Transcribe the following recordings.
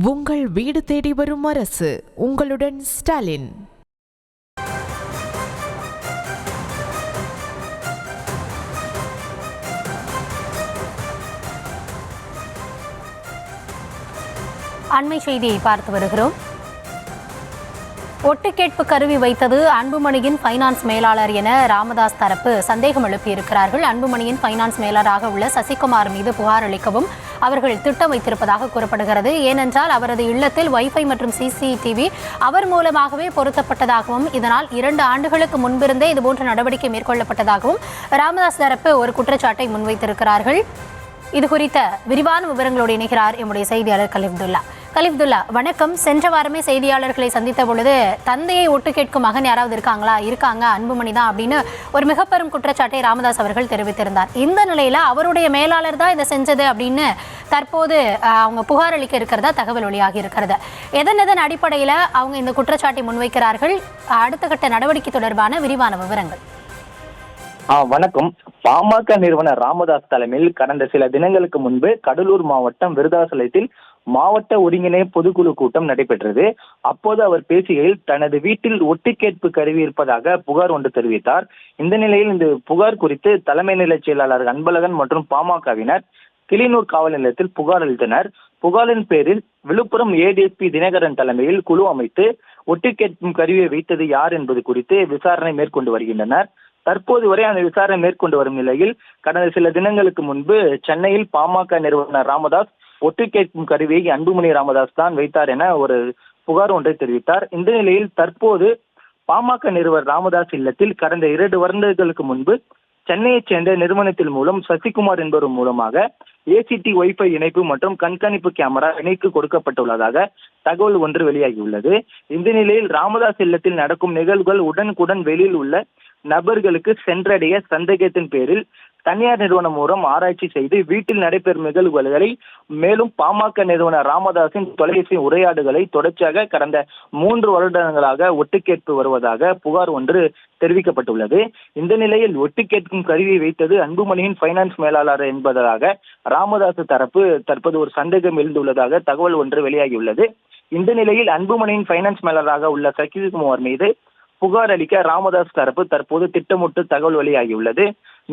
உங்கள் வீடு தேடி வரும் அரசு. உங்களுடன் ஸ்டாலின். அண்மை செய்தியை பார்த்து வருகிறோம். ஒட்டுக்கேட்பு கருவி வைத்தது அன்புமணியின் பைனான்ஸ் மேலாளர் என ராமதாஸ் தரப்பு சந்தேகம் எழுப்பியிருக்கிறார்கள். அன்புமணியின் பைனான்ஸ் மேலாளராக உள்ள சசிகுமார் மீது புகார் அளிக்கவும் அவர்கள் திட்டம் வைத்திருப்பதாக கூறப்படுகிறது. ஏனென்றால் அவரது இல்லத்தில் வைஃபை மற்றும் சிசிடிவி அவர் மூலமாகவே பொருத்தப்பட்டதாகவும் இதனால் 2 ஆண்டுகளுக்கு முன்பிருந்தே இதுபோன்ற நடவடிக்கை மேற்கொள்ளப்பட்டதாகவும் ராமதாஸ் தரப்பு ஒரு குற்றச்சாட்டை முன்வைத்திருக்கிறார்கள். இது குறித்த விரிவான விவரங்களோடு இணைகிறார் எம்முடைய செய்தியாளர் கலிஃப்துல்லா. வணக்கம். சென்ற வாரமே செய்தியாளர்களை சந்தித்த பொழுது தந்தையை ஒட்டு கேட்கும் மகன் யாராவது இருக்காங்க, அன்புமணி தான் அப்படின்னு ஒரு மிக பெரும் குற்றச்சாட்டை ராமதாஸ் அவர்கள் தெரிவித்திருந்தார். இந்த நிலையில அவருடைய மேலாளர் தான் இதை செஞ்சது அப்படின்னு தற்போது அவங்க புகார் அளிக்க இருக்கிறதா தகவல் வெளியாகி இருக்கிறது. எதன் அடிப்படையில் அவங்க இந்த குற்றச்சாட்டை முன்வைக்கிறார்கள்? அடுத்த கட்ட நடவடிக்கை தொடர்பான விரிவான விவரங்கள். வணக்கம். பாமக நிறுவனர் ராமதாஸ் தலைமையில் கடந்த சில தினங்களுக்கு முன்பு கடலூர் மாவட்டம் விருதாசலத்தில் மாவட்ட ஒருங்கிணைப்பு பொதுக்குழு கூட்டம் நடைபெற்றது. அப்போது அவர் பேசுகையில் தனது வீட்டில் ஒட்டுக்கேட்பு கருவி இருப்பதாக புகார் ஒன்று தெரிவித்தார். இந்த நிலையில் இந்த புகார் குறித்து தலைமை நிலை செயலாளர் அன்பழகன் மற்றும் பாமகவினர் கிளிநூர் காவல் நிலையத்தில் புகார் அளித்தனர். புகாரின் பேரில் விழுப்புரம் ஏடிஎஸ்பி தினகரன் தலைமையில் குழு அமைத்து ஒட்டுக்கேட்கும் கருவியை வைத்தது யார் என்பது குறித்து விசாரணை மேற்கொண்டு வருகின்றனர். தற்போது வரை அந்த விசாரணை மேற்கொண்டு வரும் நிலையில் கடந்த சில தினங்களுக்கு முன்பு சென்னையில் பாமக நிறுவனர் ராமதாஸ் ஒட்டு கேட்கும் கருவியை அன்புமணி ராமதாஸ் தான் வைத்தார் என ஒரு புகார் ஒன்றை தெரிவித்தார். இந்த நிலையில் தற்போது பாமக நிறுவனர் ராமதாஸ் இல்லத்தில் கடந்த 2 வருடங்களுக்கு முன்பு சென்னையைச் சேர்ந்த நிறுவனத்தின் மூலம் சசிகுமார் என்பவர் மூலமாக ஏசிடி வைஃபை இணைப்பு மற்றும் கண்காணிப்பு கேமரா இணைப்பு கொடுக்கப்பட்டுள்ளதாக தகவல் ஒன்று வெளியாகியுள்ளது. இந்த நிலையில் ராமதாஸ் இல்லத்தில் நடக்கும் நிகழ்வுகள் உடனுக்குடன் வெளியில் உள்ள நபர்களுக்கு சென்றடைய சந்தேகத்தின் பேரில் தனியார் நிறுவனம் மூலம் ஆராய்ச்சி செய்து வீட்டில் நடைபெறும் நிகழ்வுகளை மேலும் பாமக நிறுவனர் ராமதாஸின் தொலைபேசி உரையாடுகளை தொடர்ச்சியாக கடந்த 3 வருடங்களாக ஒட்டுக்கேட்பு வருவதாக புகார் ஒன்று தெரிவிக்கப்பட்டுள்ளது. இந்த நிலையில் ஒட்டுக்கேட்கும் கருவியை வைத்தது அன்புமணியின் பைனான்ஸ் மேலாளர் என்பதாக ராமதாஸ் தரப்பு தற்போது ஒரு சந்தேகம் எழுந்துள்ளதாக தகவல் ஒன்று வெளியாகியுள்ளது. இந்த நிலையில் அன்புமணியின் பைனான்ஸ் மேலாளராக உள்ள சசிகுமார் மீது புகார் அளிக்க ராமதாஸ் தரப்பு தற்போது திட்டமிட்டு தகவல் வெளியாகியுள்ளது.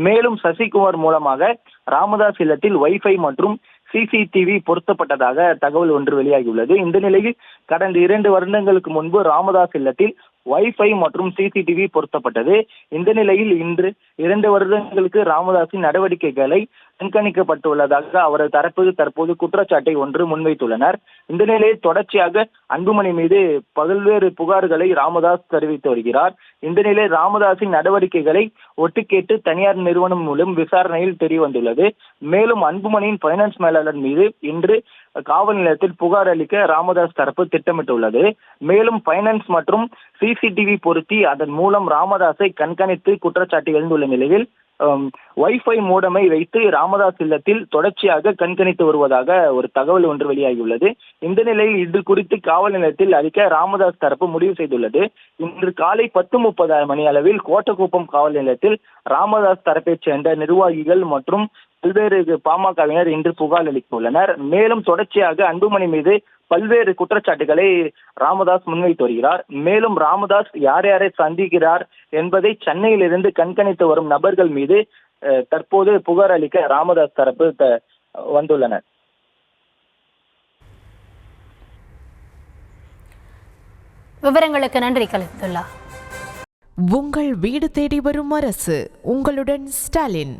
மேலும் சசிகுமார் மூலமாக ராமதாஸ் இல்லத்தில் வைஃபை மற்றும் சிசிடிவி பொருத்தப்பட்டதாக தகவல் ஒன்று வெளியாகியுள்ளது. இந்த நிலையில் கடந்த 2 வருடங்களுக்கு முன்பு ராமதாஸ் இல்லத்தில் வைஃபை மற்றும் சிசிடிவி பொருத்தப்பட்டது. இந்த நிலையில் இன்று 2 வருடங்களுக்கு ராமதாஸின் நடவடிக்கைகளை கண்காணிக்கப்பட்டுள்ளதாக அவரது தரப்பு தற்போது குற்றச்சாட்டை ஒன்று முன்வைத்துள்ளனர். இந்த நிலையில் தொடர்ச்சியாக அன்புமணி மீது பல்வேறு புகார்களை ராமதாஸ் தெரிவித்து வருகிறார். இந்த நிலையில் ராமதாஸின் நடவடிக்கைகளை ஒட்டுக்கேட்டு தனியார் நிறுவனம் மூலம் விசாரணையில் தெரியவந்துள்ளது. மேலும் அன்புமணியின் பைனான்ஸ் மேலாளர் மீது இன்று காவல் நிலையத்தில் புகார் அளிக்க ராமதாஸ் தரப்பு திட்டமிட்டுள்ளது. மேலும் பைனான்ஸ் மற்றும் சிசிடிவி பொருத்தி அதன் மூலம் ராமதாஸை கண்காணித்து குற்றச்சாட்டு எழுந்துள்ள நிலையில் வைஃபை மோடமை வைத்து ராமதாஸ் இல்லத்தில் தொடர்ச்சியாக கண்காணித்து வருவதாக ஒரு தகவல் ஒன்று வெளியாகியுள்ளது. இந்த நிலையில் இது குறித்து காவல் நிலையத்தில் அளிக்க ராமதாஸ் தரப்பு முடிவு செய்துள்ளது. இன்று காலை 10:30 மணி அளவில் கோட்டக்குப்பம் காவல் நிலையத்தில் ராமதாஸ் தரப்பைச் சேர்ந்த நிர்வாகிகள் மற்றும் பல்வேறு பாமகவினர் இன்று புகார் அளித்துள்ளனர். மேலும் தொடர்ச்சியாக அன்புமணி மீது பல்வேறு குற்றச்சாட்டுகளை ராமதாஸ் முன்வைத்து வருகிறார். மேலும் ராமதாஸ் யாரை சந்திக்கிறார் என்பதை சென்னையிலிருந்து கண்காணித்து வரும் நபர்கள் மீது தற்போது புகார் அளிக்க ராமதாஸ் தரப்பு வந்துள்ளனர். விவரங்களுக்கு நன்றி கலிஃப்துல்லா. உங்கள் வீடு தேடி வரும் அரசு. உங்களுடன் ஸ்டாலின்.